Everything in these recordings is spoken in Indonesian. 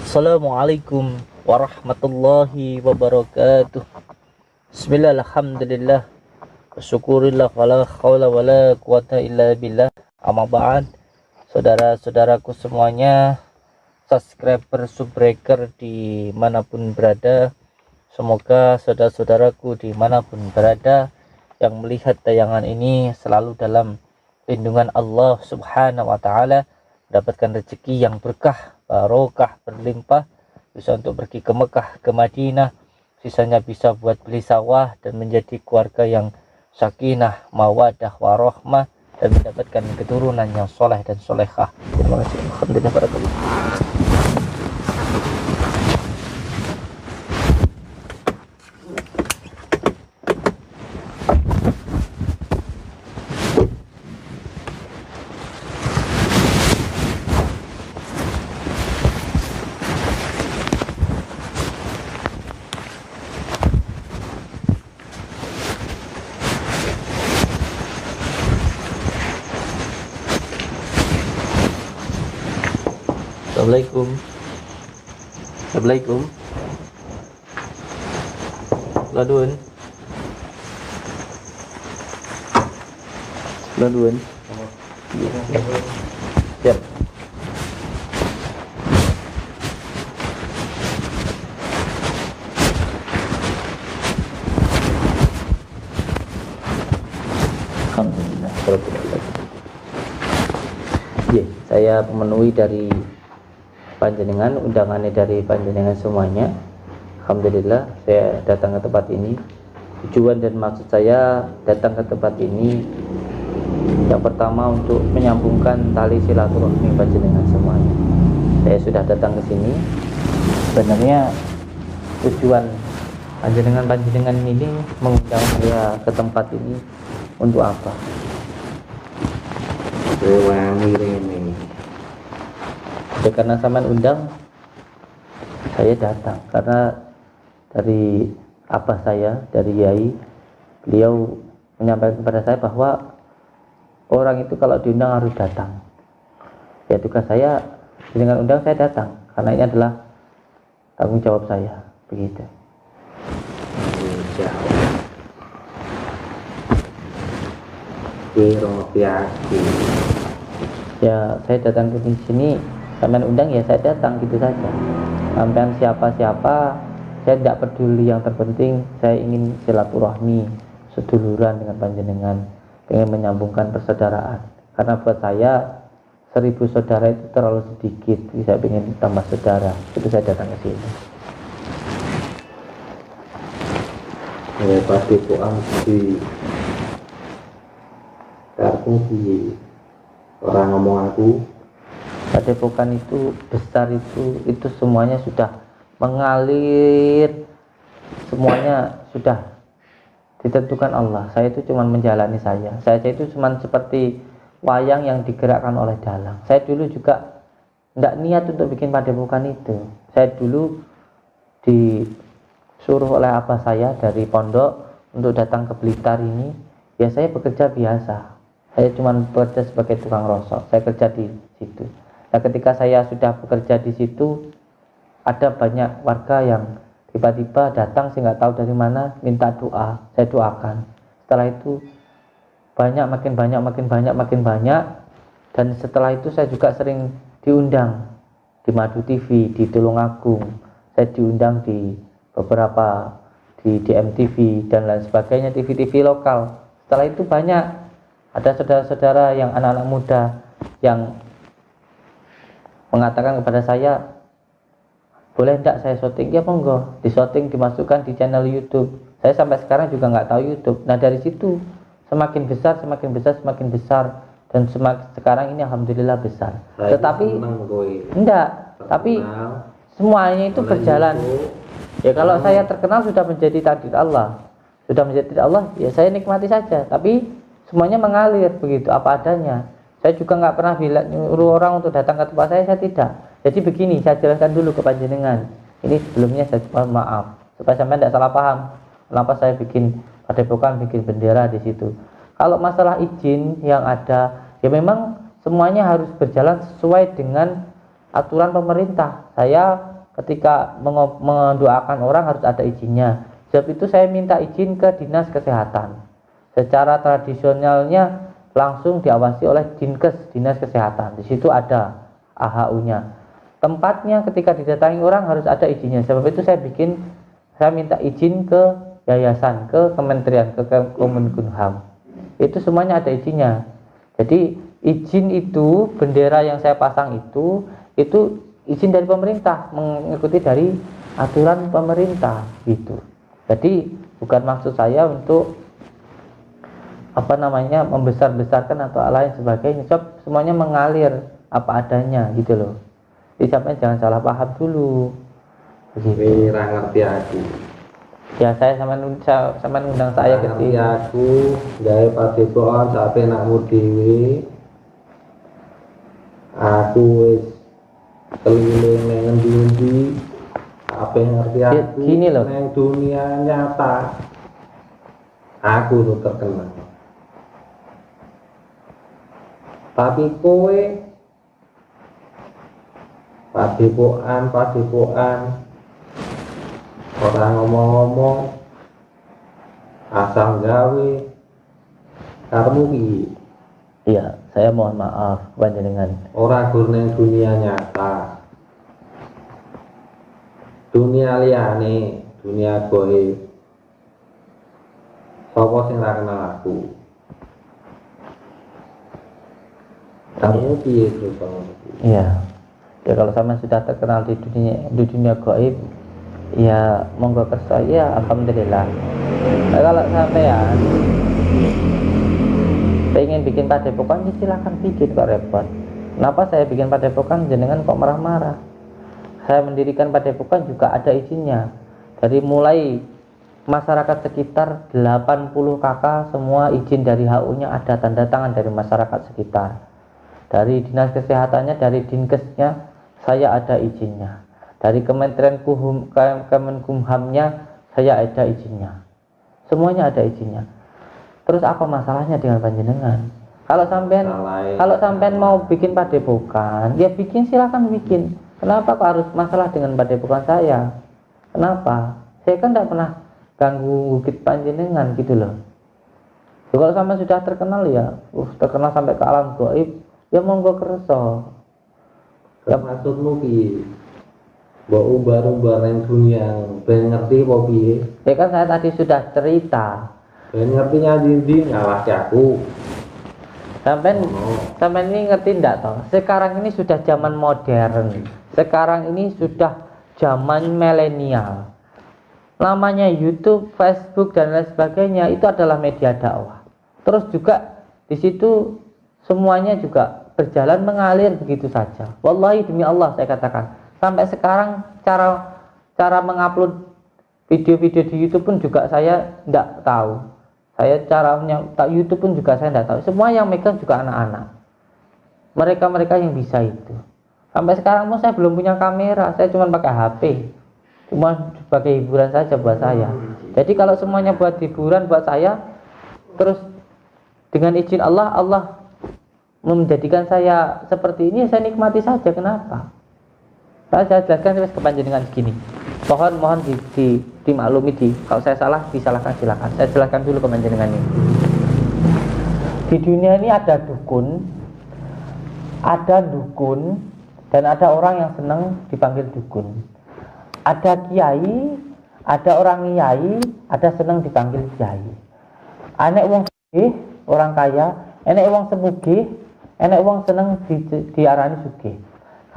Assalamualaikum warahmatullahi wabarakatuh. Bismillah, alhamdulillah, syukurillah, wala khawla wala quwata illa billah. Amma ba'd. Saudara-saudaraku semuanya, subscriber, subbreaker dimanapun berada, semoga saudara-saudaraku dimanapun berada yang melihat tayangan ini selalu dalam lindungan Allah subhanahu wa ta'ala, mendapatkan rezeki yang berkah, barokah, berlimpah, bisa untuk pergi ke Mekah, ke Madinah, sisanya bisa buat beli sawah dan menjadi keluarga yang sakinah, mawadah, warohmah, dan mendapatkan keturunan yang soleh dan solehah. Terima kasih. Alhamdulillah, barakallah. Assalamualaikum. Assalamualaikum. Ladun. Ladun. Siap. Alhamdulillah. Saya memenuhi dari panjenengan, undangannya dari panjenengan semuanya. Alhamdulillah saya datang ke tempat ini. Tujuan dan maksud saya datang ke tempat ini yang pertama untuk menyambungkan tali silaturahmi panjenengan semuanya. Saya sudah datang ke sini. Sebenarnya tujuan panjenengan ini mengundang saya ke tempat ini untuk apa? Ya, karena sampean undang, saya datang karena dari abah saya, dari Yai, beliau menyampaikan kepada saya bahwa orang itu kalau diundang harus datang. Ya, tugas saya dengan undang saya datang karena ini adalah tanggung jawab saya, begitu. Ya, saya datang ke sini, sampean undang ya saya datang, gitu saja. Sampean siapa-siapa saya tidak peduli, yang terpenting saya ingin silaturahmi, seduluran dengan panjenengan, ingin menyambungkan persaudaraan. Karena buat saya 1000 saudara itu terlalu sedikit, saya ingin tambah saudara, itu saya datang ke sini. Pasti puang di kartu di orang ngomong aku. Padepokan itu besar, itu semuanya sudah mengalir, semuanya sudah ditentukan Allah. Saya itu cuma menjalani saya itu cuma seperti wayang yang digerakkan oleh dalang. Saya dulu juga tidak niat untuk bikin padepokan itu. Saya dulu disuruh oleh abah saya dari pondok untuk datang ke Blitar ini. Ya, saya bekerja biasa, saya cuma bekerja sebagai tukang rosok, saya kerja di situ. Nah, ketika saya sudah bekerja di situ, ada banyak warga yang tiba-tiba datang, saya nggak tahu dari mana, minta doa, saya doakan. Setelah itu makin banyak, dan setelah itu saya juga sering diundang di Madu TV, di Tulungagung, saya diundang di beberapa di MTV dan lain sebagainya, TV-TV lokal. Setelah itu banyak ada saudara-saudara yang anak-anak muda yang mengatakan kepada saya, boleh enggak saya syuting? Ya monggo, di syuting, dimasukkan di channel YouTube. Saya sampai sekarang juga nggak tahu YouTube. Nah, dari situ semakin besar, dan sekarang ini alhamdulillah besar. Tetapi enggak, tapi semuanya itu berjalan. Ya, kalau saya terkenal sudah menjadi takdir Allah, ya saya nikmati saja. Tapi semuanya mengalir begitu, apa adanya. Saya juga nggak pernah bilang nyuruh orang untuk datang ke tempat saya tidak. Jadi begini, saya jelaskan dulu ke panjenengan. Ini sebelumnya saya mohon maaf supaya sampai tidak salah paham. Kenapa saya bikin padepokan, bikin bendera di situ. Kalau masalah izin yang ada, ya memang semuanya harus berjalan sesuai dengan aturan pemerintah. Saya ketika mendoakan orang harus ada izinnya. Sebab itu saya minta izin ke dinas kesehatan. Secara tradisionalnya langsung diawasi oleh Dinkes, dinas kesehatan. Di situ ada AHU-nya. Tempatnya ketika didatangi orang harus ada izinnya. Sebab itu saya minta izin ke yayasan, ke kementerian, ke Kemenkumham. Itu semuanya ada izinnya. Jadi izin itu, bendera yang saya pasang itu izin dari pemerintah, mengikuti dari aturan pemerintah gitu. Jadi bukan maksud saya untuk membesar-besarkan atau lain sebagainya. Semuanya mengalir apa adanya gitu loh. Jadi jangan salah paham dulu. Begitu. Ngerti aku. Ya saya sama undang saya ke sini. Aku gawe padepokan sampai nakmu dhewe. Aku wis keliling nang endi-endi. Apa yang ngerti aku? Gini loh. Nang dunia nyata. Aku nu terkenal. Tapi kowe padepokan orang ngomong-ngomong asal gawe kamu piye? Iya, saya mohon maaf panjenengan. Ora gurne dunia nyata. Dunia liyane, dunia goib. Sapa sing ra kenal aku? Kamu piye terus kamu? Iya. Ya kalau sama sudah terkenal di dunia gaib, ya monggo kersa ya alhamdulillah. Nah, kalau sampean pengen bikin padepokan, ya silakan bikin, kok repot. Kenapa saya bikin padepokan jenengan kok marah-marah? Saya mendirikan padepokan juga ada izinnya. Dari mulai masyarakat sekitar 80 kakak semua izin dari HU-nya ada, tanda tangan dari masyarakat sekitar. Dari dinas kesehatannya, dari Dinkesnya saya ada izinnya. Dari Kementerian Kemenkumhamnya saya ada izinnya. Semuanya ada izinnya. Terus apa masalahnya dengan panjenengan? Kalau sampean mau bikin padepokan, ya bikin, silakan bikin. Kenapa kok harus masalah dengan padepokan saya? Kenapa? Saya kan tidak pernah ganggu gugit panjenengan gitu loh. Ya, kalau sampean sudah terkenal ya, terkenal sampai ke alam gaib, ya monggo kerso. Ya maksudmu piye? Mbok umbar-umbar nang dunia, ben ngerti apa piye? Ya kan saya tadi sudah cerita. Ben ngertinya ndi ngalahi aku. Sampean ini ngerti enggak toh? Sekarang ini sudah zaman modern. Sekarang ini sudah zaman milenial. Namanya YouTube, Facebook dan lain sebagainya itu adalah media dakwah. Terus juga di situ semuanya juga berjalan mengalir begitu saja. Wallahi demi Allah saya katakan, sampai sekarang cara mengupload video-video di YouTube pun juga saya tidak tahu. Caranya YouTube pun juga saya tidak tahu. Semua yang megang juga anak-anak. Mereka yang bisa itu. Sampai sekarang pun saya belum punya kamera. Saya cuma pakai HP. Cuma sebagai hiburan saja buat saya. Jadi kalau semuanya buat hiburan buat saya, terus dengan izin Allah menjadikan saya seperti ini, saya nikmati saja. Kenapa? Saya jelaskan sampai kepanjangan segini. Mohon dimaklumi, kalau saya salah disalahkan silakan. Saya jelaskan dulu kepanjangan ini. Di dunia ini ada dukun, dan ada orang yang senang dipanggil dukun. Ada kiai, ada orang kiai, ada senang dipanggil kiai. Enek wong sugih, orang kaya, enek wong semugih, enek wong senang diarani sugih.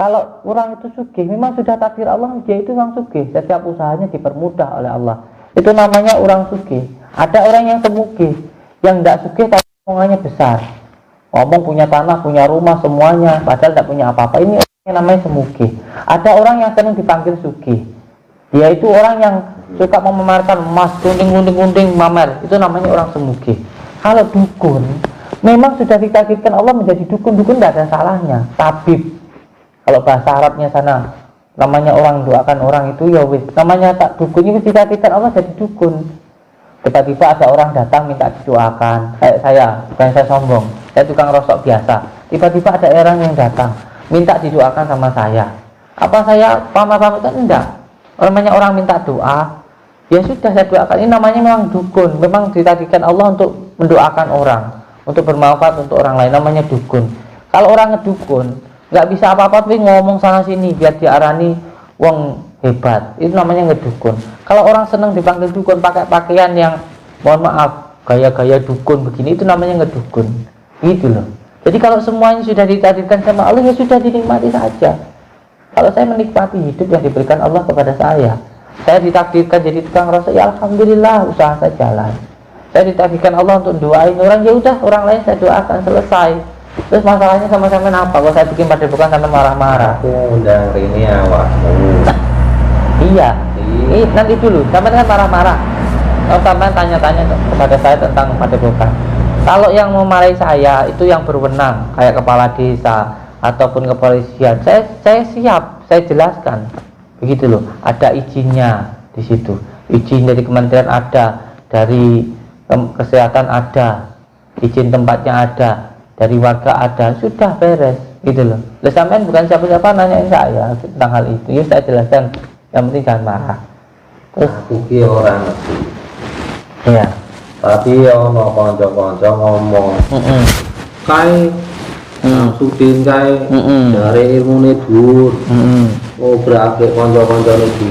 Kalau orang itu sugih, memang sudah takdir Allah, dia itu orang sugih. Setiap usahanya dipermudah oleh Allah. Itu namanya orang sugih. Ada orang yang semugih, yang tidak sugih tapi omongannya besar. Ngomong punya tanah, punya rumah, semuanya, padahal tidak punya apa-apa. Ini orang yang namanya semugih. Ada orang yang senang dipanggil sugih. Dia itu orang yang suka memamerkan emas, gunting, mamer. Itu namanya orang semugih. Kalau dukun, memang sudah ditakdirkan Allah menjadi dukun. Dukun tidak ada salahnya. Tabib. Kalau bahasa Arabnya sana namanya orang doakan orang itu ya wis, namanya tak dukun itu ditakdirkan Allah jadi dukun. Tiba-tiba ada orang datang minta didoakan, kayak saya, bukan saya sombong, saya tukang rosok biasa. Tiba-tiba ada orang yang datang minta didoakan sama saya. Apa saya pamit-pamitan? Enggak. Namanya orang minta doa, ya sudah saya doakan. Ini namanya memang dukun. Memang ditadikan Allah untuk mendoakan orang, untuk bermanfaat untuk orang lain. Namanya dukun. Kalau orang ngedukun, nggak bisa apa-apa tapi ngomong sana sini biar diarani wong hebat. Itu namanya ngedukun. Kalau orang senang dipanggil dukun pakai pakaian yang mohon maaf gaya-gaya dukun begini, itu namanya ngedukun. Gitu loh. Jadi kalau semuanya sudah ditadikan sama Allah, ya sudah dinikmati saja. Kalau saya menikmati hidup yang diberikan Allah kepada saya ditakdirkan jadi tukang rosok, ya alhamdulillah, usaha saya jalan. Saya ditakdirkan Allah untuk doain orang, ya udah orang lain saya doakan, selesai. Terus masalahnya sama-sama apa? Kalau saya bikin padepokan sampai marah-marah. Aku undang ini awakmu. Iya. Ini nanti dulu, sampai kan marah-marah. Kalau sampai tanya-tanya kepada saya tentang padepokan. Kalau yang memarahi saya itu yang berwenang, kayak kepala desa ataupun kepolisian, saya siap, saya jelaskan. Begitu loh, ada izinnya di situ. Izin dari kementerian ada, dari kesehatan ada, izin tempatnya ada, dari warga ada, sudah beres, gitu loh. Lah sampean bukan siapa-siapa nanyain saya tentang hal itu, ya saya jelaskan. Yang penting jangan marah. Terus Aku ki orang ngerti. iya. Tapi ono kanca-kanca ngomong, kae Sudin kae dari ilmune dhuwur. Ngobrake kanca-kancane iki.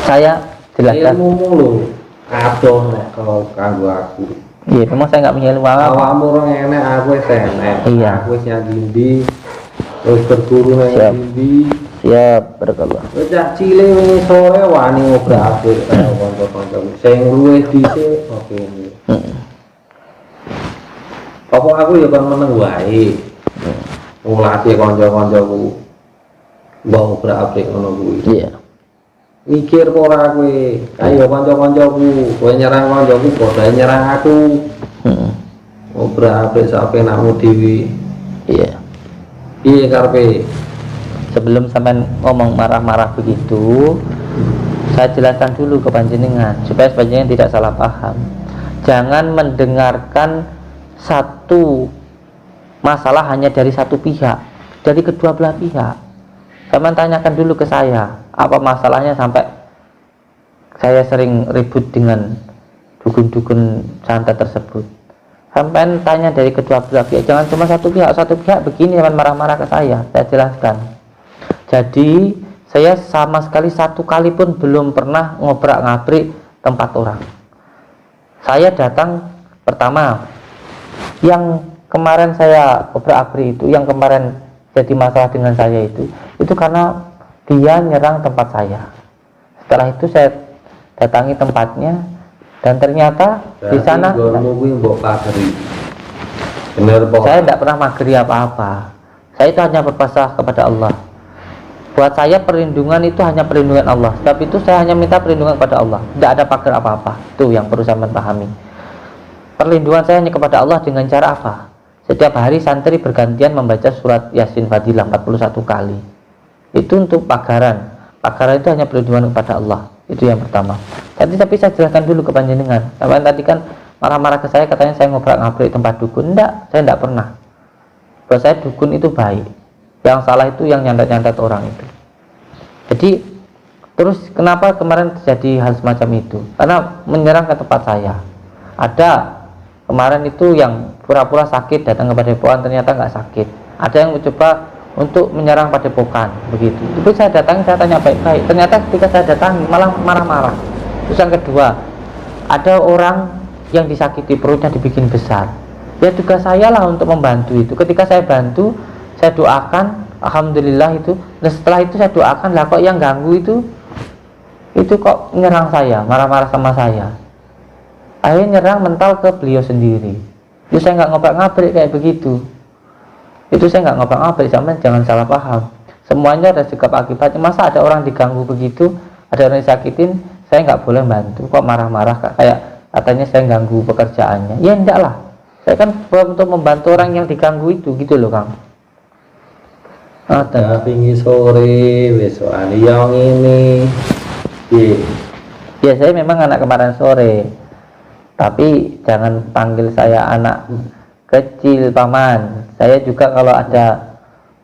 Saya jelaskan. Ilmumu lho adoh nek kalau kanggo aku. Iya, memang saya nggak punya ilmu apa. Awakmu ora enek, aku wis enek. Iya. Aku wis nyang ndi, wis berguru nang Siap. ndi. Siap, barakallah. Wis cah cilik wingi sore wani ngobrake karo kanca-kancaku. Sing luwih dhisik oke. Apa aku ya kan meneng wae. Ngulati kanca-kancaku. Mbok ngobrake ngono kuwi. Iya. Mikir apa ora kowe? Ayo kanca-kancaku, kowe nyerang kancaku padha nyerang aku. Ngobrake sak penakmu dhewe. Iya. Piye karepe? Sebelum sampean ngomong marah-marah begitu, saya jelaskan dulu ke panjenengan supaya panjenengan tidak salah paham. Jangan mendengarkan satu masalah hanya dari satu pihak, dari kedua belah pihak. Sampean tanyakan dulu ke saya, apa masalahnya sampai saya sering ribut dengan dukun-dukun santet tersebut. Sampean tanya dari kedua belah pihak, jangan cuma satu pihak begini sampean marah-marah ke saya jelaskan. Jadi saya sama sekali satu kali pun belum pernah ngobrak-ngabrik tempat orang. Saya datang pertama, yang kemarin saya obrak-abrik itu, yang kemarin jadi masalah dengan saya itu karena dia nyerang tempat saya. Setelah itu saya datangi tempatnya dan ternyata di sana saya tidak pernah mageri apa-apa. Saya itu hanya berpasrah kepada Allah. Buat saya perlindungan itu hanya perlindungan Allah. Sebab itu saya hanya minta perlindungan kepada Allah. Tidak ada pagar apa-apa. Itu yang perlu saya pahami. Perlindungan saya hanya kepada Allah dengan cara apa? Setiap hari santri bergantian membaca surat Yasin Fadilah 41 kali. Itu untuk pagaran. Pagaran itu hanya perlindungan kepada Allah. Itu yang pertama. Tapi saya jelaskan dulu ke panjenengan. Sampai tadi kan marah-marah ke saya, katanya saya ngobrak-ngabrik tempat dukun. Enggak, saya enggak pernah. Buat saya dukun itu baik. Yang salah itu yang nyantet-nyantet orang itu. Jadi terus kenapa kemarin terjadi hal semacam itu? Karena menyerang ke tempat saya. Ada kemarin itu yang pura-pura sakit datang ke padepokan, ternyata nggak sakit. Ada yang mencoba untuk menyerang padepokan begitu. Itu saya datangi, saya tanya baik-baik. Ternyata ketika saya datangi malah marah-marah. Terus yang kedua, ada orang yang disakiti, perutnya dibikin besar. Ya tugas saya lah untuk membantu itu. Ketika saya bantu, saya doakan, alhamdulillah itu. Dan setelah itu saya doakan, lah kok yang ganggu itu kok nyerang saya, marah-marah sama saya. Akhirnya nyerang mental ke beliau sendiri. Itu saya nggak ngobrak-ngabrik kayak begitu. Itu saya nggak ngobrak-ngabrik, sama jangan salah paham. Semuanya ada sikap akibatnya. Masa ada orang diganggu begitu, ada orang disakitin, saya nggak boleh bantu. Kok marah-marah kayak katanya saya ganggu pekerjaannya. Ya enggak lah. Saya kan untuk membantu orang yang diganggu itu, gitu loh Kang. Ada pingi sore besok yang ini. Ya saya memang anak kemarin sore. Tapi jangan panggil saya anak kecil paman. Saya juga kalau ada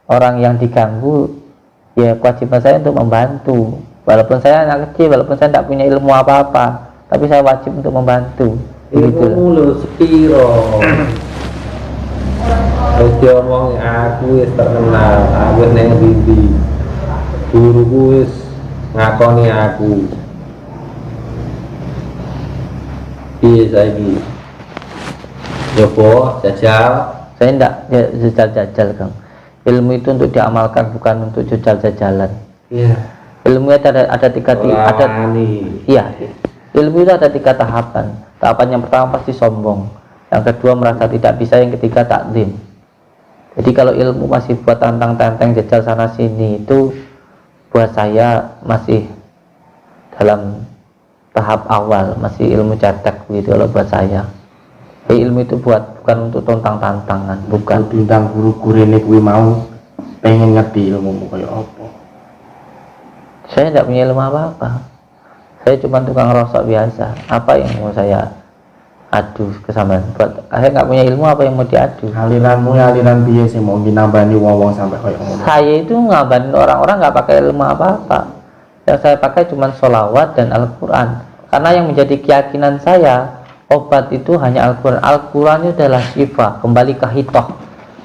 orang yang diganggu, ya kewajiban saya untuk membantu. Walaupun saya anak kecil, walaupun saya tidak punya ilmu apa-apa, tapi saya wajib untuk membantu. Ilmumu lho sepiro. Wis diomong aku wis terkenal, aku wis nang ndi. Guruku wis ngakoni aku. Piye saiki? Jopo jajal. Saya tidak jajal-jajal, Kang. Ilmu itu untuk diamalkan, bukan untuk jajal-jajalan. Iya. Ilmu itu ada tiga iya. Ilmu itu ada 3 tahapan. Tahapan yang pertama pasti sombong, yang kedua merasa tidak bisa, yang ketiga takdim. Jadi kalau ilmu masih buat tantang-tantang jajal sana sini, itu buat saya masih dalam tahap awal, masih ilmu cetek gitu kalau buat saya. Ilmu itu bukan untuk tantang-tantangan, bukan. Bintang guru-guru ini kuwi mau pengen ngerti ilmu kayak apa. Saya tidak punya ilmu apa-apa. Saya cuma tukang rosok biasa. Apa yang mau saya adu ke sampean? Saya nggak punya ilmu, apa yang mau diadu? Aliranmu aliran piye sih mau nambani wong-wong sampai kayak ngono. Saya itu ngabarin orang-orang nggak pakai ilmu apa-apa. Yang saya pakai cuma sholawat dan Al-Quran. Karena yang menjadi keyakinan saya, obat itu hanya Al-Quran. Al-Quran itu adalah syifa, kembali ke hitoh.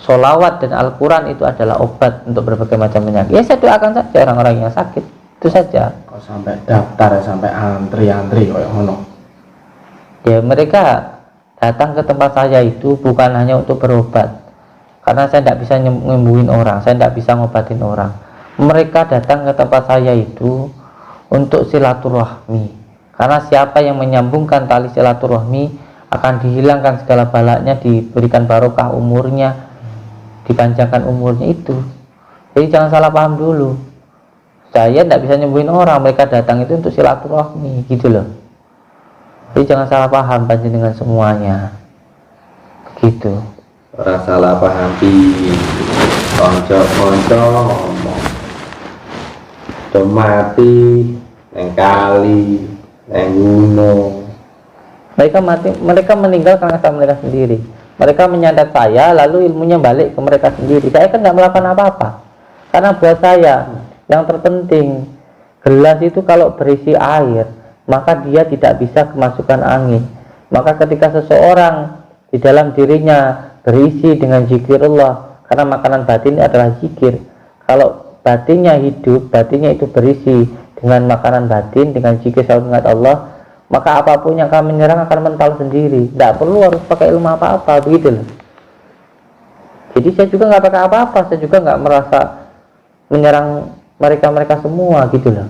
Sholawat dan Al-Quran itu adalah obat untuk berbagai macam penyakit. Ya saya doakan saja orang-orang yang sakit, itu saja. Kok sampai daftar, sampai antri-antri kayak ngono. Ya mereka datang ke tempat saya itu bukan hanya untuk berobat, karena saya tidak bisa nyembuhin orang, saya tidak bisa ngobatin orang. Mereka datang ke tempat saya itu untuk silaturahmi, karena siapa yang menyambungkan tali silaturahmi akan dihilangkan segala balaknya, diberikan barokah umurnya, dipanjangkan umurnya itu. Jadi jangan salah paham dulu, saya tidak bisa nyembuhin orang, mereka datang itu untuk silaturahmi gitu loh. Jadi jangan salah paham panjenengan semuanya gitu. Ora salah paham konco-konco ngomong do mati neng kali neng gunung. Mereka meninggal karena kesalahan mereka sendiri. Mereka menyandat saya, lalu ilmunya balik ke mereka sendiri. Saya kan tidak melakukan apa-apa. Karena buat saya yang terpenting, gelas itu kalau berisi air, maka dia tidak bisa kemasukan angin. Maka ketika seseorang di dalam dirinya berisi dengan zikirullah, karena makanan batin adalah zikir. Kalau batinnya hidup, batinnya itu berisi dengan makanan batin, dengan zikir ingat Allah, maka apapun yang akan menyerang akan mental sendiri. Tidak perlu harus pakai ilmu apa-apa, begitu loh. Jadi saya juga nggak pakai apa-apa, saya juga nggak merasa menyerang mereka semua gitu loh.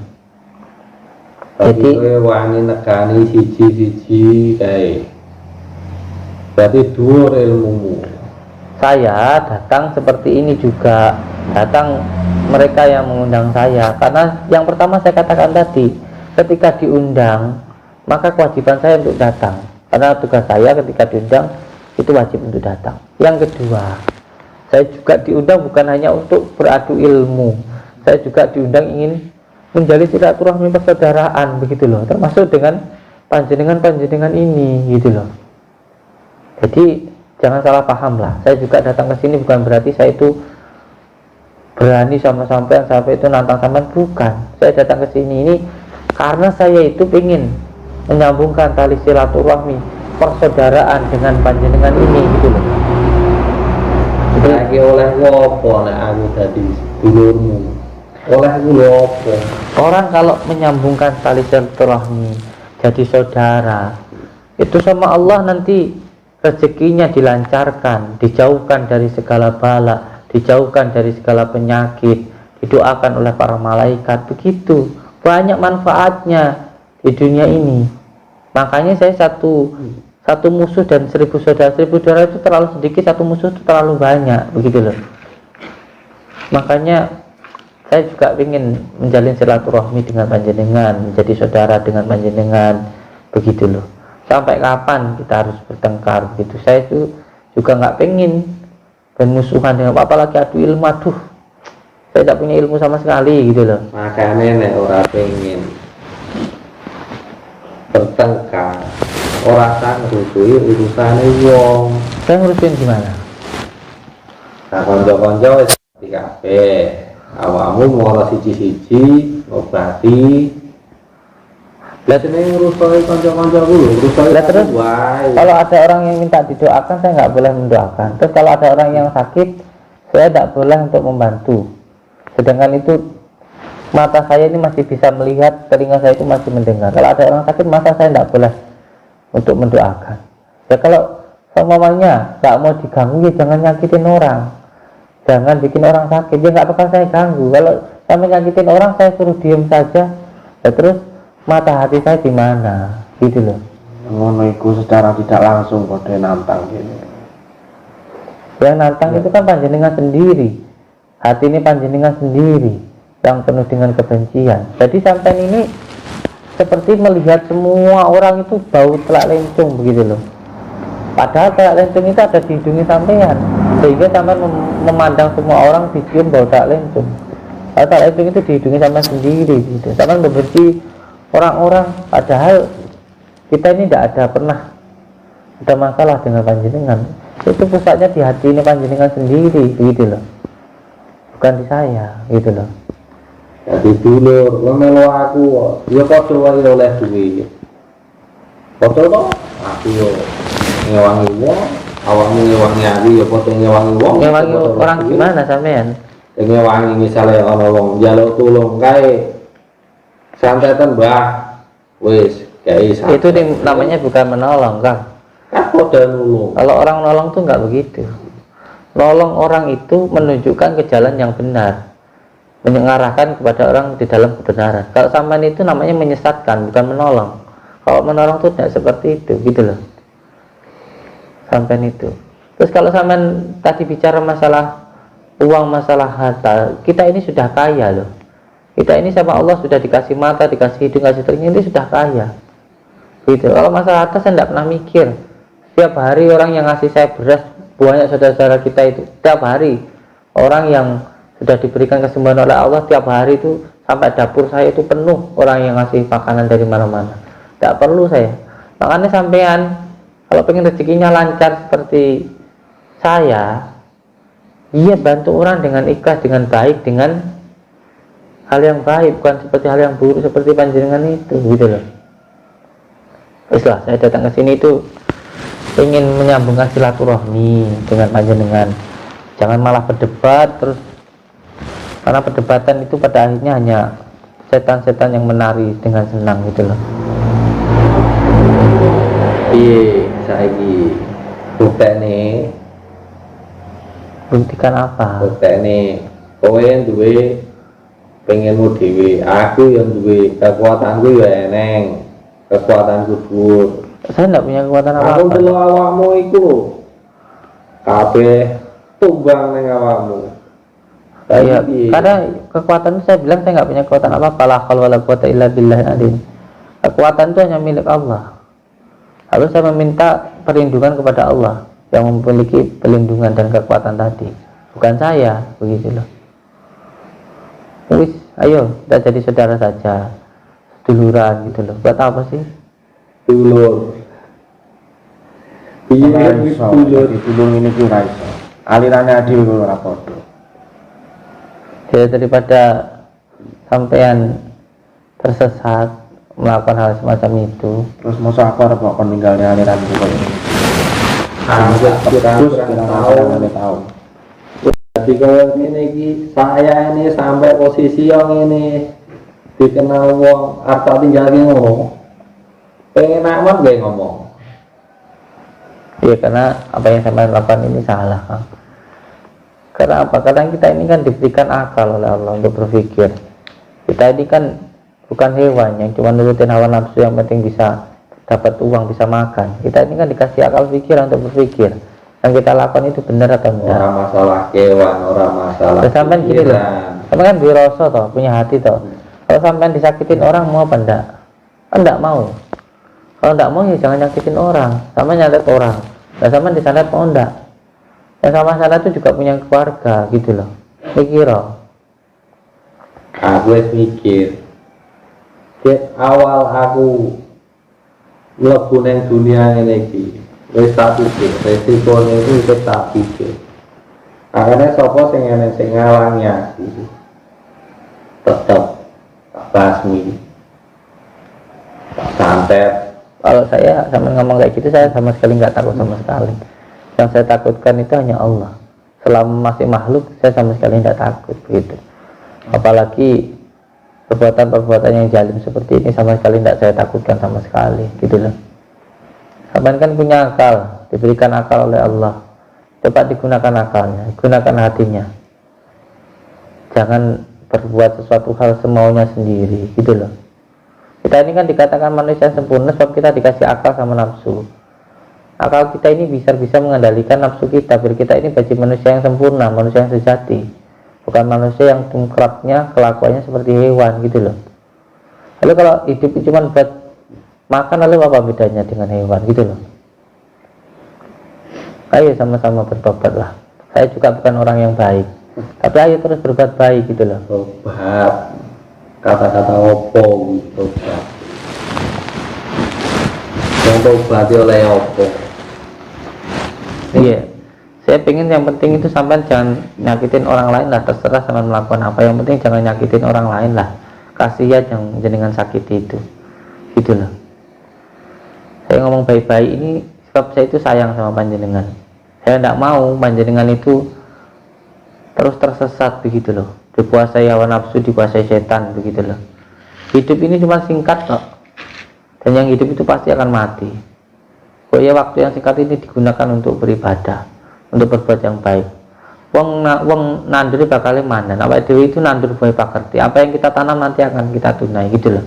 Jadi wani nekani siji-siji kayak berarti dhuwur ilmumu. Saya datang seperti ini juga, datang mereka yang mengundang saya, karena yang pertama saya katakan tadi, ketika diundang maka kewajiban saya untuk datang, karena tugas saya ketika diundang itu wajib untuk datang. Yang kedua, saya juga diundang bukan hanya untuk beradu ilmu, saya juga diundang ingin menjalin silaturahmi persaudaraan begitu loh, termasuk dengan panjenengan ini gitu loh. Jadi jangan salah paham lah, saya juga datang ke sini bukan berarti saya itu berani sama sampean sampai itu nantang sampean, bukan. Saya datang ke sini ini karena saya itu ingin menyambungkan tali silaturahmi persaudaraan dengan panjenengan ini gitu loh. Lagi oleh ngopo nek aku dadi dulurmu. Oleh ngopo? Orang kalau menyambungkan tali silaturahmi jadi saudara, itu sama Allah nanti rezekinya dilancarkan, dijauhkan dari segala bala, dijauhkan dari segala penyakit, didoakan oleh para malaikat. Begitu banyak manfaatnya di dunia ini. Makanya saya satu musuh dan 1000 saudara. 1000 saudara itu terlalu sedikit, satu musuh itu terlalu banyak, begitu loh. Makanya saya juga ingin menjalin silaturahmi dengan panjenengan, menjadi saudara dengan panjenengan, begitu loh. Sampai kapan kita harus bertengkar begitu? Saya itu juga nggak pengen bermusuhan dengan apalagi adu ilmu. Aduh, saya tidak punya ilmu sama sekali gitu loh. Makanya nek ora pengen bertengkar, ora sanggup kuwi urusane wong. Saya ngurusin gimana? Nah, konco-konco wis ngerti kabeh. Awakmu moro siji-siji ngobati. Lah jenenge ngrusoi kanca-kancaku lho, ngrusoi Lah terus wae. kalau ada orang yang minta didoakan, saya nggak boleh mendoakan. Terus kalau ada orang yang sakit, saya tidak boleh untuk membantu. Sedangkan itu mata saya ini masih bisa melihat, telinga saya itu masih mendengar. Kalau ada orang sakit, masa saya tidak boleh untuk mendoakan. Ya kalau semuanya nggak mau diganggu, ya jangan nyakitin orang, jangan bikin orang sakit. Ya nggak bakal saya ganggu. Kalau saya menyakitin orang, saya suruh diem saja. Ya terus mata hati saya di mana, gitu loh. Ngono iku secara tidak langsung kode nantang gini. Yang nantang itu kan panjenengan sendiri, hati ini panjenengan sendiri yang penuh dengan kebencian. Jadi sampai ini seperti melihat semua orang itu bau telak lencung begitu loh. Padahal telak lencung itu ada di hidungnya sampean, sehingga sampean memandang semua orang dicium bau telak lencung. Kalau telak lencung itu di hidungnya sampean sendiri gitu. Sampean membenci orang-orang, padahal kita ini tidak ada pernah ada masalah dengan panjenengan. Itu pusatnya di hati ini panjenengan sendiri gitu loh, bukan di saya gitu loh. Jadi dulur, lo melo aku, dia padha wae oleh duit. Padha to, aku yo ngewangi wong, awakmu ngewangi aku yo padha ngewangi wong. Ngewangi orang gimana sampean? Ngewangi misalnya ana wong njaluk tulung kae. Santetan Mbah. Wis, kae santet. Itu namanya bukan menolong kan? Kan padha nulung. Kalau orang nolong tuh nggak begitu. Nolong orang itu menunjukkan ke jalan yang benar, mengarahkan kepada orang di dalam kebenaran. Kalau sampean itu namanya menyesatkan, bukan menolong. Kalau menolong tuh tidak seperti itu, gitu loh. Sampean itu. Terus kalau sampean tadi bicara masalah uang, masalah harta, kita ini sudah kaya loh. Kita ini sama Allah sudah dikasih mata, dikasih hidung, dikasih telinga, ini sudah kaya. Gitu. Kalau masalah harta saya tidak pernah mikir. Setiap hari orang yang ngasih saya beras, banyak saudara-saudara kita itu. Setiap hari orang yang sudah diberikan kesembuhan oleh Allah, tiap hari itu sampai dapur saya itu penuh orang yang ngasih makanan dari mana-mana. Tidak perlu saya. Makanya sampean kalau pengen rezekinya lancar seperti saya, iya bantu orang dengan ikhlas, dengan baik, dengan hal yang baik, bukan seperti hal yang buruk seperti panjenengan itu, gitu loh. Islah, saya datang ke sini itu ingin menyambungkan silaturahmi dengan panjenengan. Jangan malah berdebat terus, karena perdebatan itu pada akhirnya hanya setan-setan yang menari dengan senang, gitu loh. Piye saiki buktene? Buktikan apa? Buktene kowe duwe pengenmu dhewe, aku yang duwe kekuatanku ya eneng, kekuatanku dhuwur. Saya tidak punya kekuatan Aku apa-apa. delok awakmu iku kabeh tumbang ning awakmu. Iya, karena kekuatan itu saya bilang saya nggak punya kekuatan apa-apa. La haula wala quwata illa billahil azim. Kekuatan itu hanya milik Allah. Lalu saya meminta perlindungan kepada Allah yang memiliki perlindungan dan kekuatan tadi, bukan saya, begitu loh. Wis, ayo kita jadi saudara saja, duluran gitu loh. Buat apa sih? Dulur. Piye Ora wis iso, dulur? dadi tulung ini ki ora iso. Alirannya adil kok ora padha. Jadi daripada sampean tersesat melakukan hal semacam itu, Terus masa aku arep kok ninggalnya aliran iki koyo ngene. Aku Terus kira-kira tahu. Jadi kalau ini saya ini sampai posisi yang ini dikenal wong harta tinggal ki ngono. Pengen amat gak ngomong. ya karena apa yang saya lakukan ini salah, Kang. Karena apa? Karena kita ini kan diberikan akal oleh Allah untuk berpikir. Kita ini kan bukan hewan yang cuma nurutin hawa nafsu, yang penting bisa dapat uang, bisa makan. Kita ini kan dikasih akal pikiran untuk berpikir. Yang kita lakukan itu benar atau enggak. Orang masalah kewan, orang masalah. Sampai gini loh. pikiran. Sampai kan biroso toh, punya hati toh. Kalau sampai disakitin orang mau apa enggak? Kan enggak mau. Kalau enggak mau ya jangan nyakitin orang. Sama nyalet orang. Dan sama disalet mau enggak? Yang sama sana itu juga punya keluarga gitu loh. Mikir loh. Aku wis mikir. Ket awal aku mlebu nang dunia ini iki wis tak pikir, resikonya itu wis tak pikir. akhirnya sopo sing ngalangi aku tetep tak basmi, tak santet. Kalau saya sama ngomong kayak gitu, saya sama sekali nggak takut sama sekali. Yang saya takutkan itu hanya Allah. Selama masih makhluk, saya sama sekali tidak takut begitu. Apalagi perbuatan-perbuatan yang zalim seperti ini sama sekali tidak saya takutkan sama sekali, gitu loh. Sampean kan punya akal, diberikan akal oleh Allah. Coba digunakan akalnya, gunakan hatinya. Jangan berbuat sesuatu hal semaunya sendiri, gitu loh. Kita ini kan dikatakan manusia sempurna sebab kita dikasih akal sama nafsu. Akal kita ini bisa mengendalikan nafsu kita, biar kita ini bagi manusia yang sempurna, manusia yang sejati, bukan manusia yang tungkraknya kelakuannya seperti hewan, gitu loh. Lalu kalau hidup cuma buat makan, lalu apa bedanya dengan hewan, gitu loh. Ayo sama-sama bertobat lah. Saya juga bukan orang yang baik, tapi ayo terus berbuat baik, gitu loh. Tobat, kata-kata opo tobat. Yang tobat oleh opo. Iya, saya pengen yang penting itu sampai jangan nyakitin orang lain lah, terserah sama melakukan apa, yang penting jangan nyakitin orang lain lah. Kasihan yang jenengan sakiti itu, gitu loh. Saya ngomong baik-baik ini sebab saya itu sayang sama panjenengan. Saya tidak mau panjenengan itu terus tersesat begitu loh, dikuasai hawa nafsu, dikuasai setan begitu loh. Hidup ini cuma singkat kok, dan yang hidup itu pasti akan mati. Oh ya, waktu yang singkat ini digunakan untuk beribadah, untuk berbuat yang baik. Wong nandur bakal mandan. Apa dewi itu nandur buah pakerti. Apa yang kita tanam nanti akan kita tunai, gitu loh.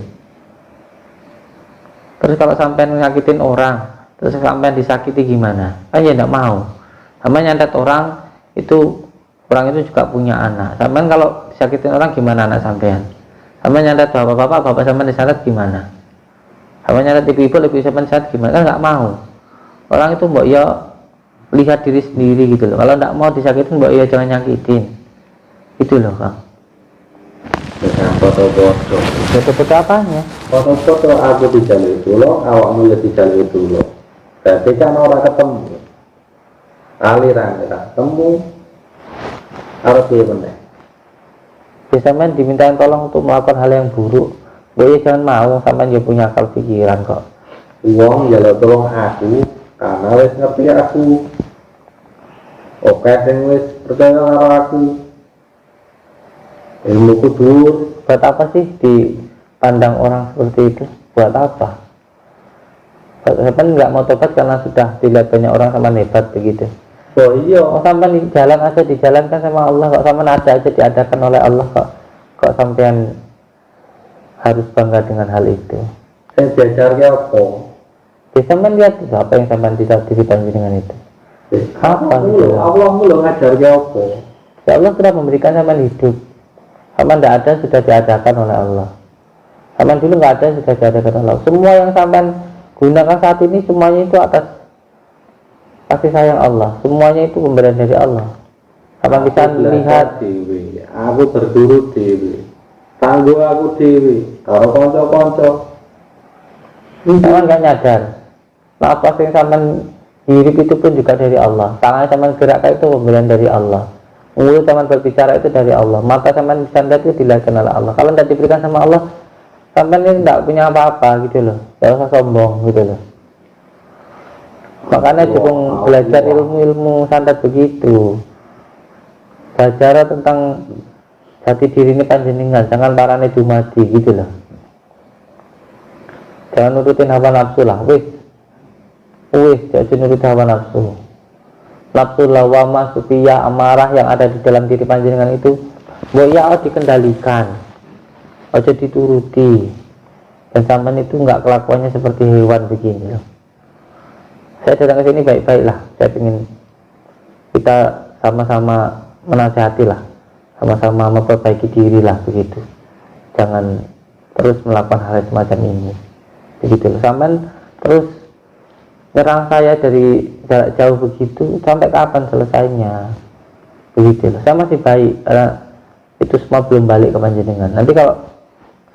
Terus kalau sampai nyakitin orang, terus sampai disakiti gimana? Kan ya tidak mau. Sampai nyantet orang itu juga punya anak. Sampai kalau disakitin orang gimana anak sampean? Sampai nyantet bapak sampai disantet gimana? Sampai nyantet ibu sampai disantet gimana? Kan nggak mau. Orang itu mbok ya lihat diri sendiri, gitu loh. Kalau tidak mau disakitin mbok ya jangan nyakitin, gitu loh Kang. Dengan foto-foto. Foto-foto apanya? Foto-foto aku di jalur itu loh, awakmu ya di jalur itu loh. Berarti kan orang ketemu, aliran kita ketemu, harus dia benar. Bisa main dimintain tolong untuk melakukan hal yang buruk, boy jangan mau, sampai dia punya akal pikiran kok. Uang jalur tolong aku, karena wis ngerti aku. Oke, sing wis percaya karo aku. Ilmu kudur. Buat apa sih dipandang orang seperti itu? Buat apa? Sampai nggak mau tobat karena sudah dilihat banyak orang sama hebat begitu. Oh iya. Oh, sampai di jalan aja dijalankan sama Allah kok, sampai ada aja diadakan oleh Allah kok sampean harus bangga dengan hal itu. Saya diajarnya apa? Bisa lihat apa yang sampean bisa dengan itu. Apa gitu? Allah mulu ngajarnya apa? Ya Allah sudah memberikan sampean hidup. Sampean tidak ada sudah diadakan oleh Allah. Sampean dulu nggak ada sudah diadakan oleh Allah. Semua yang sampean gunakan saat ini semuanya itu atas kasih sayang Allah. Semuanya itu pemberian dari Allah. Sampean bisa lihat dewi. Aku berturut dewi. Tangguh aku dewi. Kalau konco-konco. Sampean nggak nyadar. Napas yang sampean hidup itu pun juga dari Allah. Tangan sampean gerakkan itu pemberian dari Allah. Mulut sampean berbicara itu dari Allah. Mata sampean bisa lihat itu dilihatkan oleh Allah. Kalau tidak diberikan sama Allah, sampean ini tidak punya apa-apa gitu loh. Tidak usah sombong gitu loh. Makanya cukup belajar ilmu-ilmu santet begitu. Belajar tentang jati diri ini panjenengan, jangan parane dumadi gitu loh. Jangan nurutin hawa nafsu lah, jangan nurutin hawa nafsu. Nafsu lawama, supia, amarah yang ada di dalam diri panjenengan itu, ya dikendalikan, aja dituruti. Dan sampean itu nggak kelakuannya seperti hewan begini loh. Saya datang ke sini baik-baik lah. Saya ingin kita sama-sama menasihati lah, sama-sama memperbaiki diri lah begitu. Jangan terus melakukan hal semacam ini. Begitu loh. Sampean terus nyerang saya dari jarak jauh begitu, sampai kapan selesainya? Begitu loh. Saya masih baik karena itu semua belum balik ke panjenengan. Nanti kalau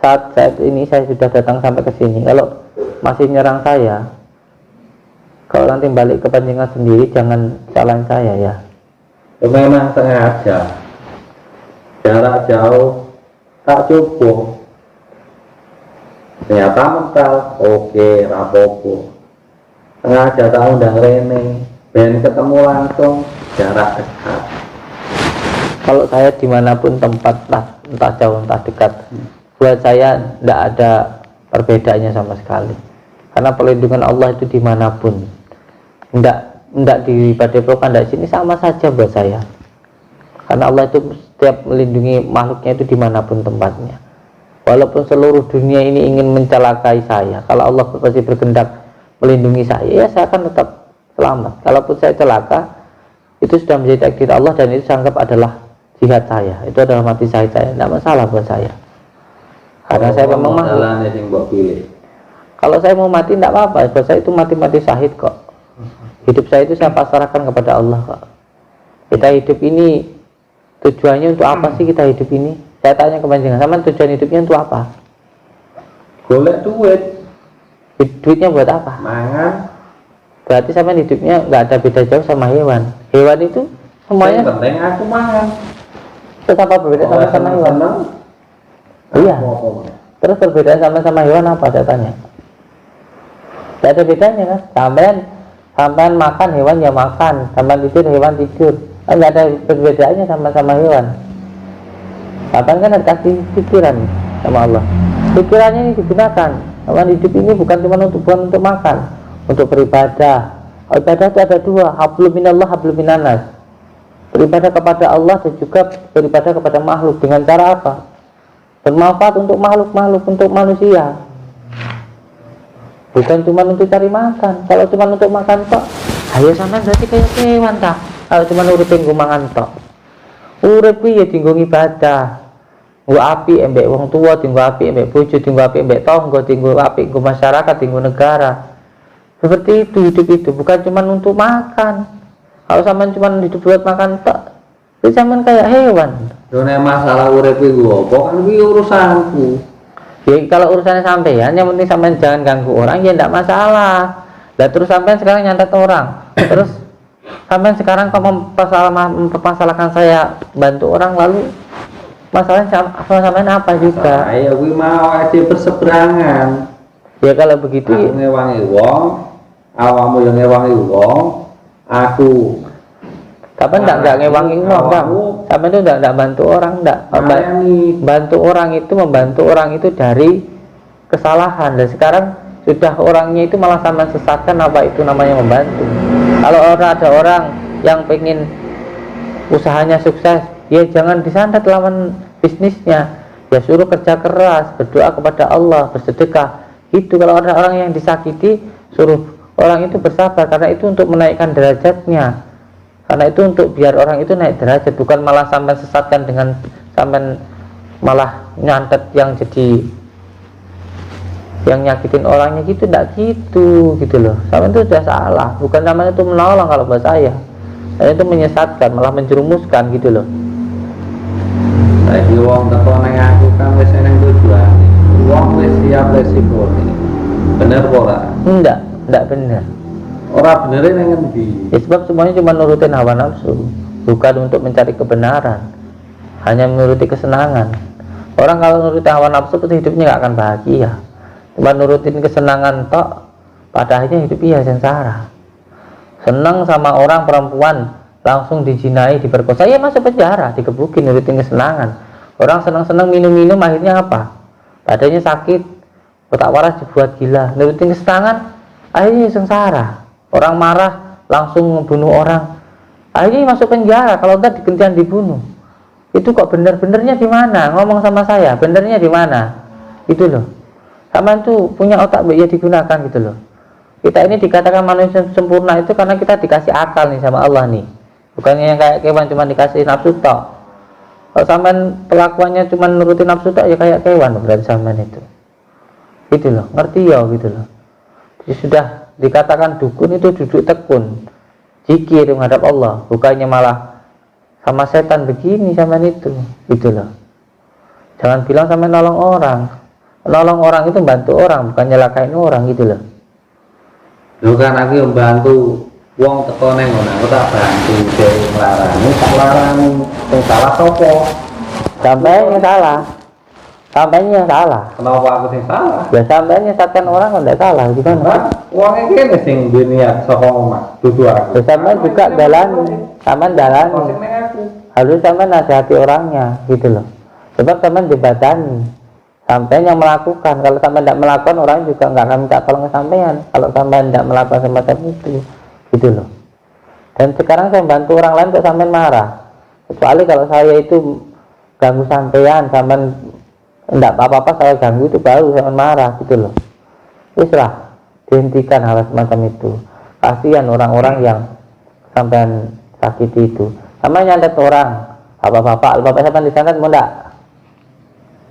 saat ini saya sudah datang sampai ke sini, kalau masih nyerang saya, kalau nanti balik ke panjenengan sendiri, jangan salahin saya ya. Ya memang sengaja jarak jauh tak cukup, ternyata mental oke rapopo, sengaja tak undang Rene ben ketemu langsung jarak dekat. Kalau saya dimanapun tempat, entah jauh entah dekat, buat saya tidak ada perbedaannya sama sekali, karena perlindungan Allah itu dimanapun, tidak di Padepokan, tidak sini, sama saja buat saya, karena Allah itu setiap melindungi makhluknya itu dimanapun tempatnya. Walaupun seluruh dunia ini ingin mencelakai saya, kalau Allah pasti berkehendak melindungi saya, ya saya akan tetap selamat. Kalaupun saya celaka, itu sudah menjadi takdir Allah, dan itu saya anggap adalah jihad saya, itu adalah mati saya, tidak masalah buat saya, karena saya memang kalau saya mau mati tidak apa-apa, buat saya itu mati-mati syahid kok. Hidup saya itu saya pasrahkan kepada Allah kok. Kita hidup ini tujuannya untuk apa sih kita hidup ini? Saya tanya ke panjenengan, sama tujuan hidupnya untuk apa? Golek duit. Duitnya buat apa? Mangan. Berarti sama hidupnya nggak ada beda jauh sama hewan. Hewan itu semuanya. Yang penting aku mangan. Terus apa berbeda sama hewan? Iya. Terus perbedaan sama hewan apa? Saya tanya. Tidak ada bedanya kan? Sampean makan, hewan ya makan. Sampean tidur, hewan tidur. Nggak ada perbedaannya sama hewan. Sampean kan ada kasih pikiran sama Allah. Pikirannya ini digunakan. Sampean hidup ini bukan cuma untuk makan, untuk beribadah. Ibadah itu ada dua, hablum minallah, hablum minannas. Beribadah kepada Allah dan juga beribadah kepada makhluk. Dengan cara apa? Bermanfaat untuk makhluk, untuk manusia. Bukan cuma untuk cari makan. Kalau cuma untuk makan tok, ayo sampean berarti kayak hewan tak? Kalau cuma uripin nggo mangan tok. Urip ya tinggal ibadah. Nggo api embek wong tua, tinggal api embek bojo, tinggal api embek tangga, tinggal api nggo masyarakat, tinggal negara. Seperti itu hidup itu, bukan cuma untuk makan. Kalau sampean cuma hidup buat makan tok, itu sampean kayak hewan. Yo nek masalah urip iku apa kan iki urusanku. Ya kalau urusannya sampean, yang penting sampean jangan ganggu orang, ya tidak masalah. Lah terus sampean sekarang nyantet orang, terus sampean sekarang kok mempermasalahkan saya bantu orang, lalu masalahnya sama sampean apa juga? Saya kuwi mau aja berseberangan. Ya kalau begitu aku ngewangi wong, awakmu yang ngewangi wong, aku sampean enggak ngewangi wong, Bang. Sampean itu enggak bantu orang, enggak. Bantu orang itu dari kesalahan, dan sekarang sudah orangnya itu malah sampean sesatkan, apa itu namanya membantu? Kalau ada orang yang pengen usahanya sukses, ya jangan disantet lawan bisnisnya, ya suruh kerja keras, berdoa kepada Allah, bersedekah. Itu kalau ada orang yang disakiti, suruh orang itu bersabar, karena itu untuk menaikkan derajatnya, karena itu untuk biar orang itu naik derajat, bukan malah sampai sesatkan dengan sampai malah nyantet yang jadi yang nyakitin orangnya gitu. Tidak gitu loh, sampai itu sudah salah, bukan namanya itu menolong kalau buat saya, dan itu menyesatkan, malah menjerumuskan gitu loh. Saiki wong teko nang aku kan wis eneng tujuan. Wong wis siap resiko ini. Bener ora? Enggak benar. Ora bener nang ngendi? Ya, sebab semuanya cuma nurutin hawa nafsu, bukan untuk mencari kebenaran, hanya menuruti kesenangan. Orang kalau nurutin hawa nafsu itu hidupnya nggak akan bahagia. Cuma nurutin kesenangan tok, pada akhirnya hidup iya sengsara. Senang sama orang perempuan, langsung dijinai, diperkosa, ya masuk penjara, dikebukin, nurutin kesenangan. Orang senang-senang minum-minum, akhirnya apa? Badannya sakit, otak waras dibuat gila, nurutin kesenangan, akhirnya sengsara. Orang marah, langsung membunuh orang, akhirnya masuk penjara. Kalau enggak digentian dibunuh. Itu kok bener-benernya di mana? Ngomong sama saya, benernya di mana? Itu loh. Sama itu punya otak ya digunakan gitu loh. Kita ini dikatakan manusia sempurna itu karena kita dikasih akal nih sama Allah nih. Bukannya yang kayak kewan cuma dikasih nafsu tok. Kalau sampean pelakuannya cuma nurutin nafsu tok, ya kayak kewan berarti sampean itu. Gitu loh, ngerti ya gitu loh. Jadi sudah dikatakan dukun itu duduk tekun, zikir menghadap Allah, bukannya malah sama setan begini sampean itu. Gitu loh. Jangan bilang sampean nolong orang. Nolong orang itu bantu orang, bukan nyelakain orang gitu loh. Lu kan aku yang bantu Wong teko neng ngono aku tak bantu dhewe nglarani, tak larani sing salah sapa? Sampai yang salah. Sampai yang salah. Kenapa aku sing salah? Ya sampai nyesatkan orang kan tidak salah gimana? Nah, wong iki kene sing duwe niat saka omah, dudu aku. Ya sampai juga jalani, sampai jalani. Kok sing neng aku? Harus sampai nasihati orangnya gitu loh. Sebab sampai jembatani. Sampai yang melakukan, kalau sampai tidak melakukan orang juga nggak akan minta tolong ke sampean. Kalau sampai tidak melakukan semacam itu, gitu loh. Dan sekarang saya bantu orang lain kok sampean marah. Kecuali kalau saya itu ganggu sampean, sampean tidak apa-apa saya ganggu itu baru sampean marah, gitu loh. Islah, dihentikan hal semacam itu. Kasihan orang-orang yang sampean sakiti itu. Sama nyantet orang, bapak-bapak sampean disantet mau enggak?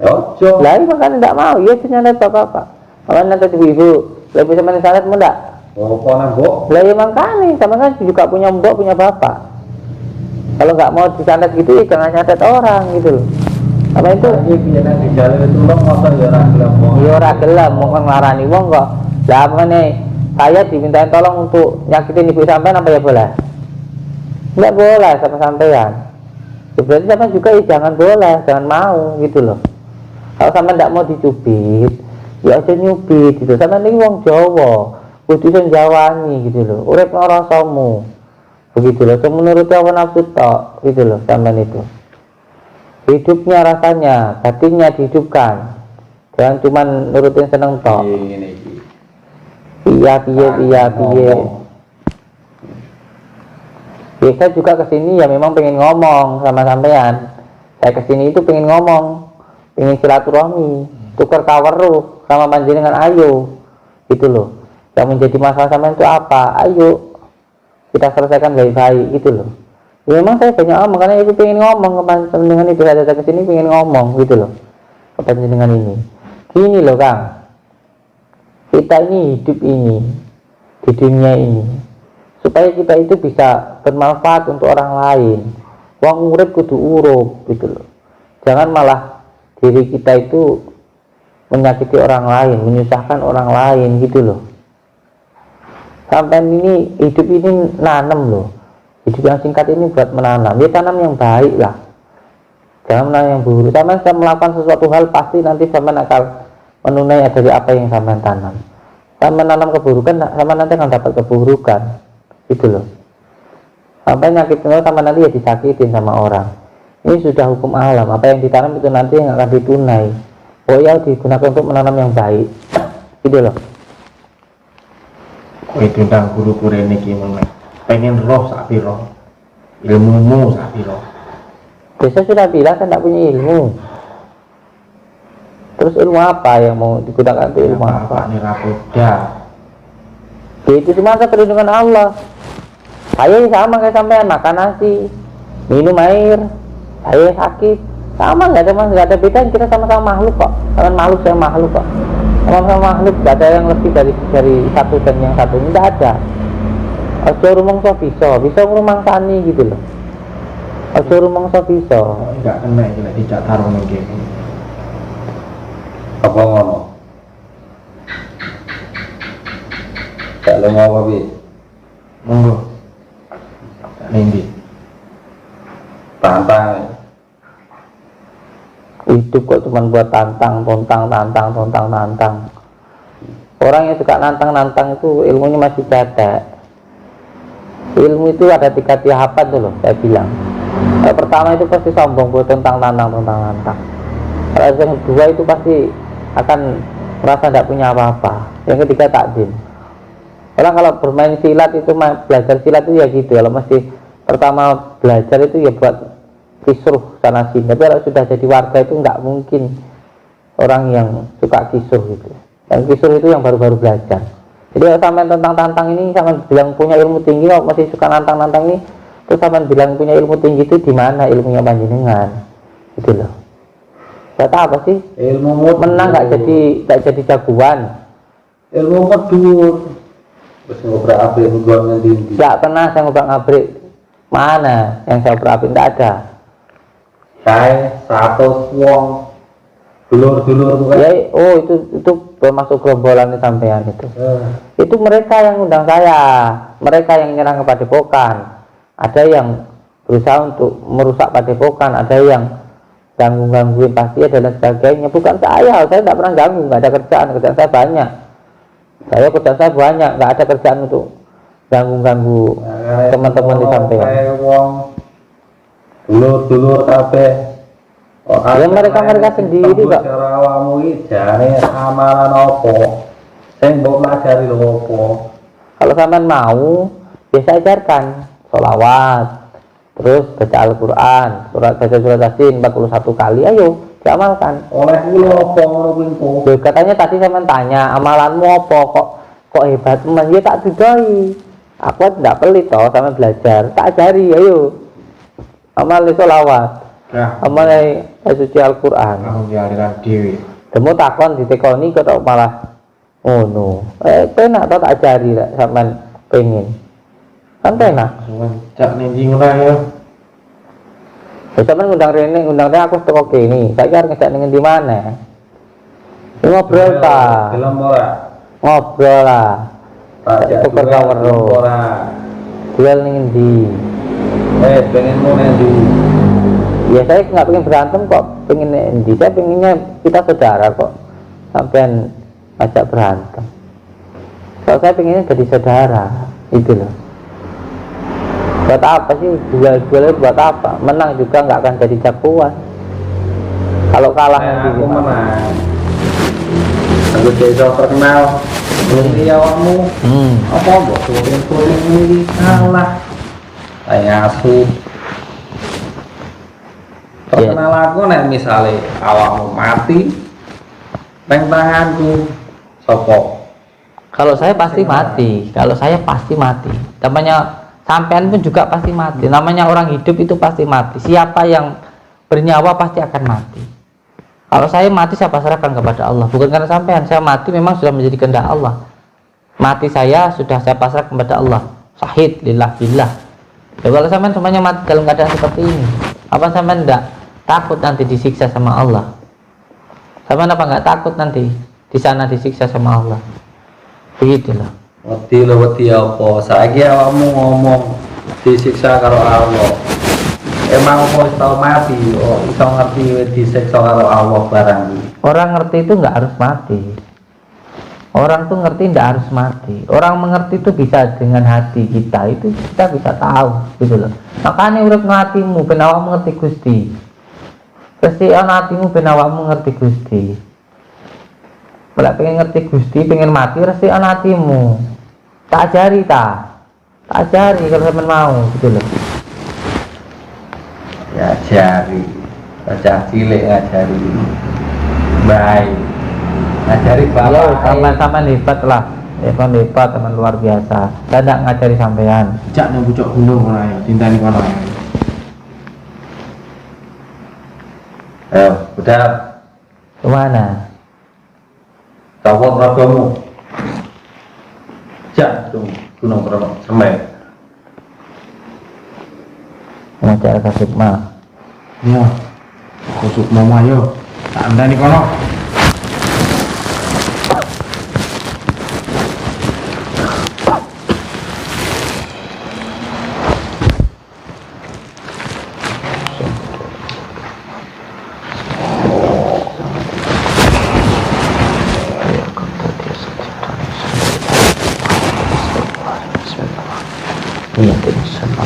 Ojo. Lah makanya tidak mau, ya nyantet bapak-bapak. Sama nyantet ibu-ibu, lebih sampean disantet mau enggak? Oh, kono mbok. Lah ya makanya, sama kan juga punya mbok, punya bapak. Kalau nggak mau disantet gitu, ya jangan nyantet orang gitu loh. Sama itu, Iki piye nang di jalan itu lo masa ya ora gelem wong. ya ora gelem mau ngelarani wong kok. Lah makanya saya dimintain tolong untuk nyakitin ibu sampean apa ya boleh? Nggak boleh sama sampean. Ya berarti sampean juga ya jangan boleh, jangan mau gitu loh. Kalau sampean tidak mau dicubit, ya aja nyubit gitu. Sampean ini wong Jawa, kudu sing jawani gitu loh. Urip ora rasamu. Begitu loh, menurut hawa nafsu tok gitu loh sampean itu. Hidupnya rasanya, hatinya dihidupkan. Jangan cuman nurutin seneng tok. Ngene iki. Iya. Ya, saya juga kesini ya memang pengen ngomong sama sampean. Saya kesini itu pengen ngomong, pengen silaturahmi, tukar kaweruh sama panjenengan ayo, gitu loh. Yang menjadi masalah sampean itu apa? Ayo kita selesaikan baik-baik, gitu loh. Ya, memang saya banyak ngomong karena itu pengen ngomong ke panjenengan itu. Saya datang kesini pengen ngomong, gitu loh, ke panjenengan ini. Gini loh Kang, kita ini hidup ini di dunia ini supaya kita itu bisa bermanfaat untuk orang lain. Wong urip kudu urup gitu loh. Jangan malah diri kita itu menyakiti orang lain, menyusahkan orang lain gitu loh. Sampai ini hidup ini nanam loh. Hidup yang singkat ini buat menanam. Ya tanam yang baik lah. Jangan menanam yang buruk. Sampai saya melakukan sesuatu hal pasti nanti sampai akan menunai dari apa yang sampai tanam. Sampai menanam keburukan, sampai nanti akan dapat keburukan, gitu loh. Sampai nyakitin orang, sampai nanti ya disakitin sama orang. Ini sudah hukum alam. Apa yang ditanam itu nanti yang akan ditunai. Oh ya, digunakan untuk menanam yang baik, gitu loh. Kowe tentang guru rene iki meneh. Pengen roh sak piro? Ilmumu sak piro? Saya sudah bilang kan tidak punya ilmu. Terus ilmu apa yang mau digunakan untuk ilmu apa? Ini rapoda. Itu cuma perlindungan Allah. Saya sama kayak sampean, makan nasi, minum air, saya sakit, sama nggak ada beda. Kita sama-sama makhluk kok. Sama makhluk, saya makhluk kok. Sama-sama makhluk, nggak ada yang lebih dari satu dan yang satu ini nggak ada. Ojo rumangsa bisa ngrumangsani gitu loh. Ojo rumangsa bisa. Enggak kena iki lek dijak tarung ning kene. Apa ngono? Tak lo mau apa bi? Monggo. Tak ning Tantang. Hidup kok cuma buat tantang. Orang yang suka nantang itu ilmunya masih cetek. Ilmu itu ada 3 tahapan tuh loh, saya bilang. Yang pertama itu pasti sombong buat tantang. Kalau yang kedua itu pasti akan merasa tidak punya apa-apa. Yang ketiga takdim. Orang kalau bermain silat itu, belajar silat itu ya gitu. Kalau masih pertama belajar itu ya buat kisruh sana sini. Tapi kalau sudah jadi warga itu nggak mungkin orang yang suka kisruh gitu. Yang kisruh itu yang baru-baru belajar. Jadi kalau sampai tantang ini, sampai bilang punya ilmu tinggi, kalau masih suka nantang ini, terus sampai bilang punya ilmu tinggi itu di mana ilmunya panjenengan, gitu loh. Kata apa sih? Ilmu Menang nggak jadi jagoan. Ilmu medur. Terus ngobrak abrik nggon ngendi? Nggak pernah saya ngobrak ngabrik. Mana yang saya ngobrak abrik? Nggak ada. Saya 100 wong dulur-dulur tuh kan. Ya, oh itu termasuk gerombolan sampean itu mereka yang undang saya, mereka yang nyerang ke Padepokan, ada yang berusaha untuk merusak Padepokan, ada yang gangguin pasti dan sebagainya. Bukan saya tidak pernah ganggu, nggak ada kerjaan saya banyak, kerjaan saya banyak, nggak ada kerjaan untuk ganggu teman-teman di sampean. Dulur kabeh. Ya mereka sendiri kok. Awakmu iki jane amalan apa? Sing mbok pelajari lho apa? Kalau sampean mau, ya saya ajarkan sholawat, terus baca Al-Quran, baca surat Yasin 41 kali, ayo diamalkan. Oleh kula apa ngono kuwi? Katanya tadi sampean tanya, amalanmu apa kok hebat teman? Ya tak dudoi. Aku tidak pelit toh sama belajar, tak ajari, ayo. Amal sholawat. Amal suci Al-Quran. Aku dialiran dewi. Temu takon ditekoni kok malah no. Penak tau tak ajari lah sampean pengen. Kan penak. Cak ning ngono ya. Sampean ngundang rene, aku teko kene. Saiki arep ngejak ning ndi maneh? Ngobrol ta. Gelem ora? Ngobrol lah. Tak tukar kawero. ora. Duel ning ndi? Pengen mau ndi? Ya saya nggak pengen berantem kok, pengen endi, saya pengennya kita saudara kok, sampean ajak berantem. Kalau saya pengennya jadi saudara, itu loh. Buat apa sih duel-duel buat apa? Menang juga nggak akan jadi jagoan. Kalau kalah nanti aku menang. Aku jadi terkenal. Belum dia awakmu. Apa mbok turing-turing ini kalah. Kayak asu. Terkenal aku nek misale awakmu mati peng tanganku sopo. Kalau saya pasti mati, namanya sampean pun juga pasti mati, namanya orang hidup itu pasti mati. Siapa yang bernyawa pasti akan mati. Kalau saya mati saya pasrahkan kepada Allah, bukan karena sampean. Saya mati memang sudah menjadi kehendak Allah. Mati saya sudah saya pasrah kepada Allah, syahid lillah billah. Ya, kalau sampean semuanya mati dalam keadaan seperti ini, apa sampean enggak takut nanti disiksa sama Allah? Sama apa nggak takut nanti di sana disiksa sama Allah? Begitulah. Wedi apa? Saiki awakmu ngomong disiksa karo Allah. Emang kok tau mati? Oh, iso ngerti disiksa karo Allah barang. Orang ngerti itu nggak harus mati. Orang tuh ngerti nggak harus mati. Orang mengerti itu bisa dengan hati kita, itu kita bisa tahu, gitu loh. Makanya urip hatimu, ben awakmu ngerti Gusti. Kesian hatimu ben awakmu ngerti Gusti. Kalau pengen ngerti Gusti, pengen mati resikan hatimu. Tak ajari kalau sampean mau, gitu loh. Ya ajari. Bocah cilik ngajari. Baik. Ngajari bapak. Sama-sama hebat lah. Hebat, teman luar biasa. Saya tidak ngajari sampean. Cak nang pucuk gunung ora ya, tintani kono ya. Ayo, udah Kemana? copot rogomu. Jak tuh gunung Bromo Semeru. Ngajar ke Sukma. Iya. Kusuk mama yo. Tak andani kono. Iya, sama.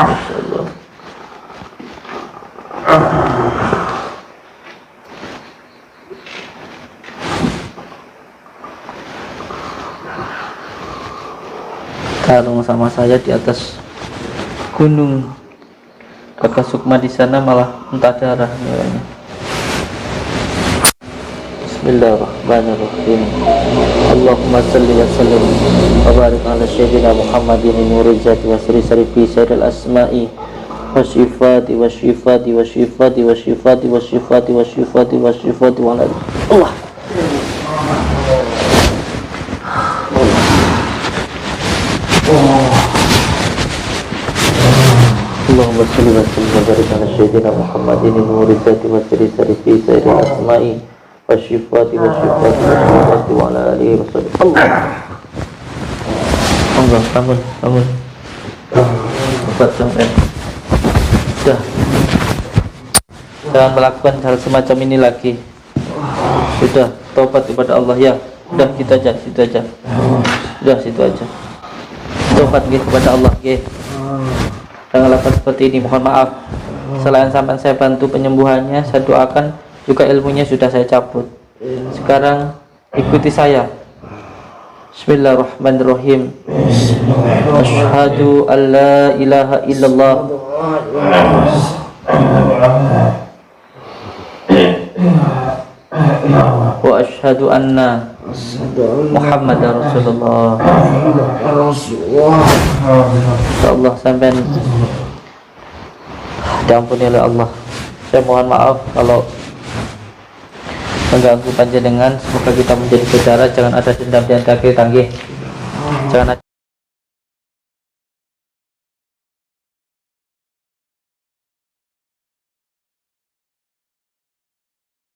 Insyaallah. Tarung sama saya di atas gunung. Kakak Sukma di sana malah muntah darah kayaknya. Bismillahirrahmanirrahim. Allahumma salli wa sallim wa barik ala sayyidina Muhammadin nuril zati wa sri sarifi sayyidil asma'i wa syifati wa syifati wa syifati wa syifati wa syifati wa syifati wa syifati wa Allah. Allahumma salli wa sallim wa barik ala sayyidina Muhammadin nuril zati wa sri sarifi sayyidil asma'i wa syifati wa syifati wa syifati wa ala alihi wa sallam. Allah, bangun. Cepat sampai. Sudah. Jangan melakukan hal semacam ini lagi. Sudah, taubat kepada Allah ya. Sudah, situ aja. Sudah, situ aja. Taubat kepada Allah, jangan lakukan seperti ini, mohon maaf. Selain sampai saya bantu penyembuhannya, saya doakan juga ilmunya sudah saya cabut. Sekarang ikuti saya. Bismillahirrahmanirrahim. Asyhadu an la ilaha illallah wa asyhadu anna Muhammadar Rasulullah. Insyaallah sampai diampuni oleh Allah. Saya mohon maaf kalau mengganggu panjenengan. Semoga kita menjadi saudara. Jangan ada dendam di antara kita, jangan ada